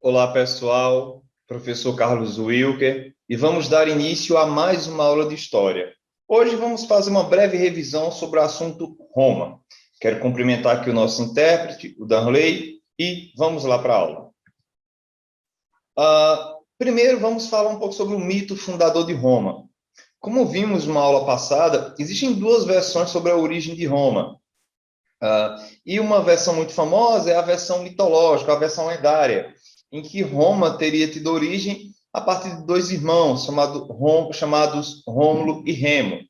Olá, pessoal. Professor Carlos Wilker, e vamos dar início a mais uma aula de História. Hoje vamos fazer uma breve revisão sobre o assunto Roma. Quero cumprimentar aqui o nosso intérprete, o Darley, e vamos lá para a aula. Primeiro, vamos falar um pouco sobre o mito fundador de Roma. Como vimos numa aula passada, existem duas versões sobre a origem de Roma. E uma versão muito famosa é a versão mitológica, a versão lendária, em que Roma teria tido origem a partir de dois irmãos, chamados Rômulo e Remo.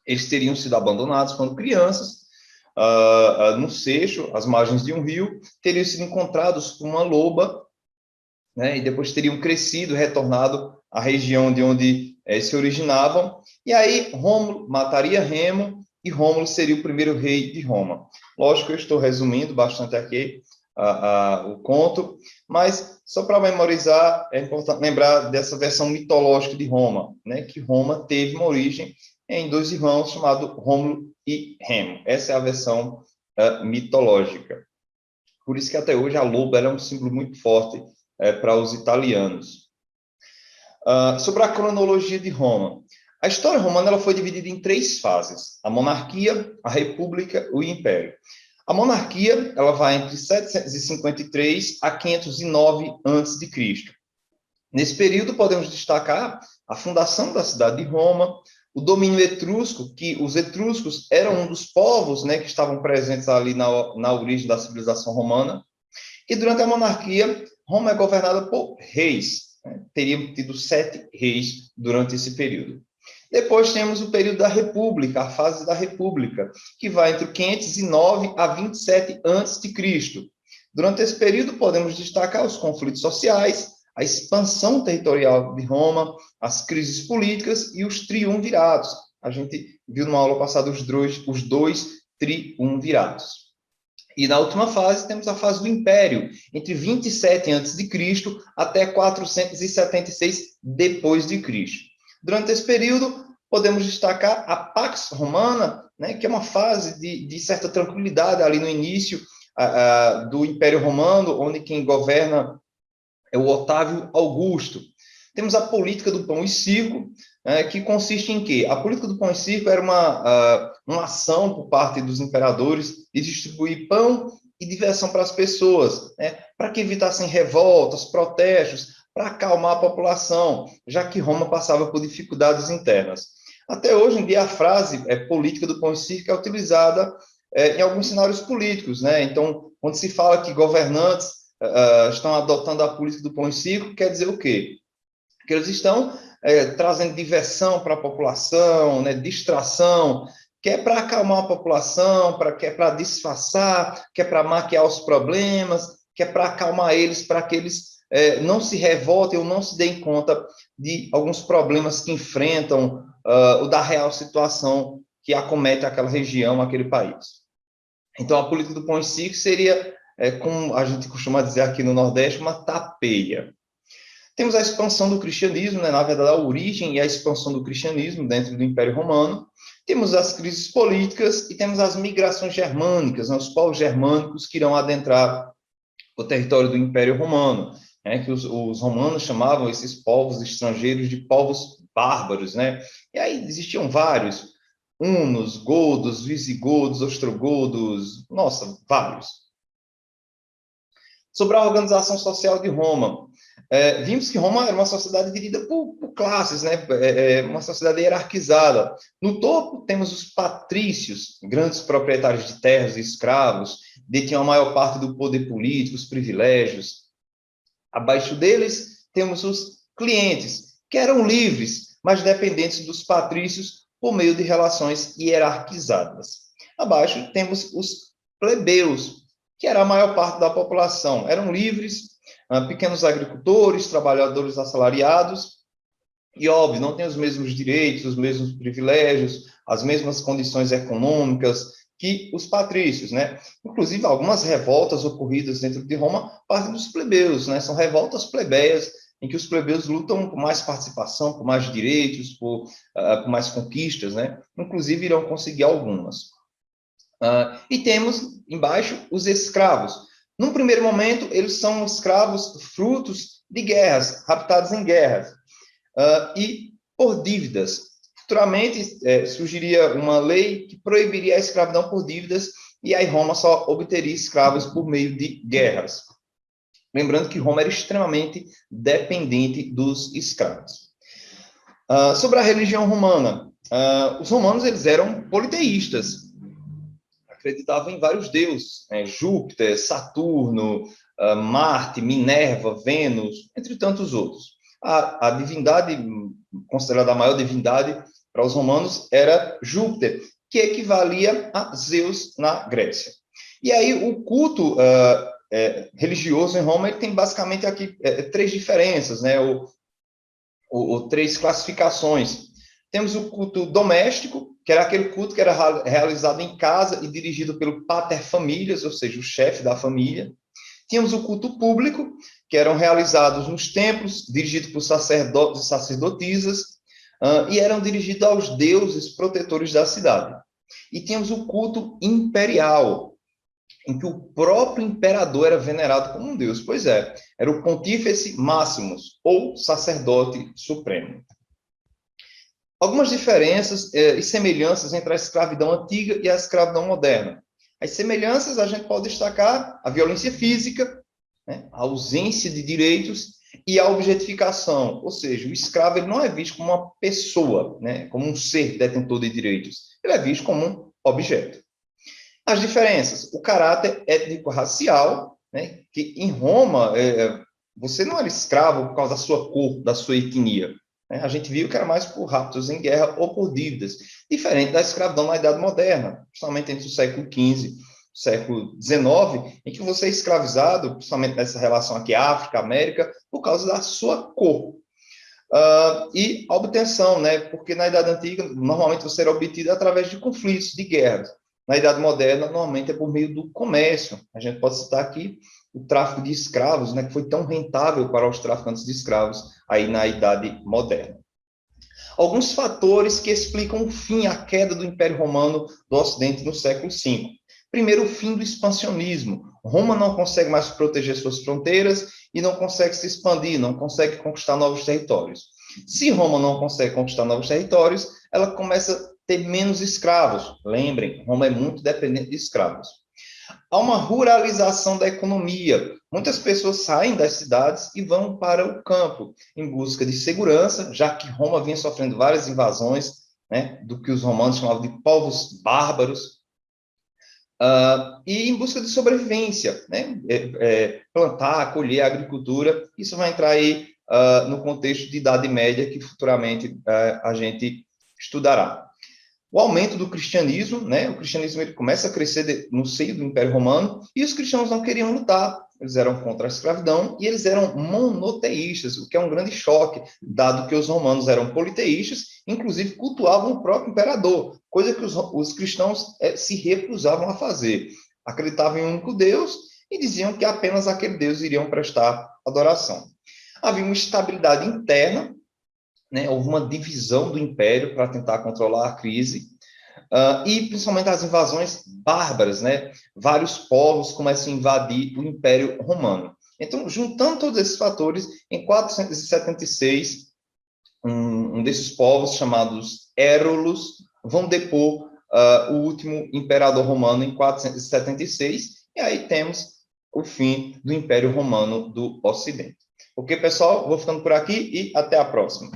Eles teriam sido abandonados quando crianças, no seixo, às margens de um rio, teriam sido encontrados por uma loba, né, e depois teriam crescido, retornado à região de onde se originavam, e aí Rômulo mataria Remo, e Rômulo seria o primeiro rei de Roma. Lógico que eu estou resumindo bastante aqui o conto, mas só para memorizar, é importante lembrar dessa versão mitológica de Roma, né, que Roma teve uma origem em dois irmãos chamados Rômulo e Remo. Essa é a versão mitológica. Por isso que até hoje a loba é um símbolo muito forte para os italianos. Sobre a cronologia de Roma. A história romana ela foi dividida em três fases: a monarquia, a república e o império. A monarquia ela vai entre 753 a 509 a.C. Nesse período, podemos destacar a fundação da cidade de Roma, o domínio etrusco, que os etruscos eram um dos povos, né, que estavam presentes ali na origem da civilização romana. E durante a monarquia, Roma é governada por reis, né? Teriam tido 7 reis durante esse período. Depois temos o período da República, a fase da República, que vai entre 509 a 27 a.C. Durante esse período, podemos destacar os conflitos sociais, a expansão territorial de Roma, as crises políticas e os triunviratos. A gente viu numa aula passada os dois triunviratos. E na última fase, temos a fase do Império, entre 27 a.C. até 476 depois de Cristo. Durante esse período, podemos destacar a Pax Romana, né, que é uma fase de certa tranquilidade ali no início do Império Romano, onde quem governa é o Otávio Augusto. Temos a política do pão e circo, que consiste em quê? A política do pão e circo era uma ação por parte dos imperadores de distribuir pão e diversão para as pessoas, né, para que evitassem revoltas, protestos, para acalmar a população, já que Roma passava por dificuldades internas. Até hoje em dia, a frase política do pão e circo é utilizada em alguns cenários políticos, né? Então, quando se fala que governantes estão adotando a política do pão e circo, quer dizer o quê? Que eles estão trazendo diversão para a população, né, distração, que é para acalmar a população, que é para disfarçar, que é para maquiar os problemas, que é para acalmar eles, para que eles não se revoltem ou não se deem conta de alguns problemas que enfrentam, ou da real situação que acomete aquela região, aquele país. Então, a política do pão e circo seria, como a gente costuma dizer aqui no Nordeste, uma tapeia. Temos a expansão do cristianismo, né? Na verdade, a origem e a expansão do cristianismo dentro do Império Romano. Temos as crises políticas e temos as migrações germânicas, né? Os povos germânicos que irão adentrar o território do Império Romano, né? Que os romanos chamavam esses povos estrangeiros de povos bárbaros, né? E aí existiam vários: hunos, godos, visigodos, ostrogodos, nossa, vários. Sobre a organização social de Roma. Vimos que Roma era uma sociedade dividida por classes, né? Uma sociedade hierarquizada. No topo, temos os patrícios, grandes proprietários de terras e escravos, detinham a maior parte do poder político, os privilégios. Abaixo deles, temos os clientes, que eram livres, mas dependentes dos patrícios por meio de relações hierarquizadas. Abaixo, temos os plebeus, que era a maior parte da população. Eram livres, pequenos agricultores, trabalhadores assalariados, e, óbvio, não têm os mesmos direitos, os mesmos privilégios, as mesmas condições econômicas que os patrícios, né? Inclusive, algumas revoltas ocorridas dentro de Roma partem dos plebeus, né? São revoltas plebeias, em que os plebeus lutam por mais participação, por mais direitos, por mais conquistas, né? Inclusive, irão conseguir algumas. E temos, embaixo, os escravos. Num primeiro momento, eles são escravos frutos de guerras, raptados em guerras, e por dívidas. Futuramente, surgiria uma lei que proibiria a escravidão por dívidas, e aí Roma só obteria escravos por meio de guerras. Lembrando que Roma era extremamente dependente dos escravos. Sobre a religião romana, os romanos eles eram politeístas, acreditavam em vários deuses, né? Júpiter, Saturno, Marte, Minerva, Vênus, entre tantos outros. A divindade, considerada a maior divindade para os romanos, era Júpiter, que equivalia a Zeus na Grécia. E aí o culto religioso em Roma ele tem basicamente aqui três diferenças, né? Ou três classificações. Temos o culto doméstico, que era aquele culto que era realizado em casa e dirigido pelo pater familias, ou seja, o chefe da família. Tínhamos o culto público, que eram realizados nos templos, dirigidos por sacerdotes e sacerdotisas, e eram dirigidos aos deuses protetores da cidade. E tínhamos o culto imperial, em que o próprio imperador era venerado como um deus. Pois é, era o Pontífice Maximus, ou sacerdote supremo. Algumas diferenças e semelhanças entre a escravidão antiga e a escravidão moderna. As semelhanças a gente pode destacar a violência física, né, a ausência de direitos e a objetificação, ou seja, o escravo ele não é visto como uma pessoa, né, como um ser detentor de direitos, ele é visto como um objeto. As diferenças, o caráter étnico-racial, né, que em Roma você não era escravo por causa da sua cor, da sua etnia. A gente viu que era mais por raptos em guerra ou por dívidas, diferente da escravidão na Idade Moderna, principalmente entre o século XV e o século XIX, em que você é escravizado, principalmente nessa relação aqui África-América, por causa da sua cor. E a obtenção, né? Porque na Idade Antiga, normalmente você era obtido através de conflitos, de guerras. Na Idade Moderna, normalmente é por meio do comércio. A gente pode citar aqui o tráfico de escravos, né, que foi tão rentável para os traficantes de escravos aí na Idade Moderna. Alguns fatores que explicam o fim, a queda do Império Romano do Ocidente no século V. Primeiro, o fim do expansionismo. Roma não consegue mais proteger suas fronteiras e não consegue se expandir, não consegue conquistar novos territórios. Se Roma não consegue conquistar novos territórios, ela começa a ter menos escravos. Lembrem, Roma é muito dependente de escravos. Há uma ruralização da economia. Muitas pessoas saem das cidades e vão para o campo em busca de segurança, já que Roma vinha sofrendo várias invasões, né, do que os romanos chamavam de povos bárbaros, e em busca de sobrevivência, né, plantar, colher, agricultura. Isso vai entrar aí no contexto de Idade Média, que futuramente a gente estudará. O aumento do cristianismo, né? O cristianismo ele começa a crescer no seio do Império Romano, e os cristãos não queriam lutar, eles eram contra a escravidão, e eles eram monoteístas, o que é um grande choque, dado que os romanos eram politeístas, inclusive cultuavam o próprio imperador, coisa que os cristãos se recusavam a fazer. Acreditavam em um único Deus, e diziam que apenas aquele Deus iriam prestar adoração. Havia uma instabilidade interna, né, houve uma divisão do império para tentar controlar a crise, e principalmente as invasões bárbaras, né? Vários povos começam a invadir o Império Romano. Então, juntando todos esses fatores, em 476, um desses povos, chamados Érulos, vão depor o último imperador romano em 476, e aí temos o fim do Império Romano do Ocidente. Ok, pessoal? Vou ficando por aqui e até a próxima.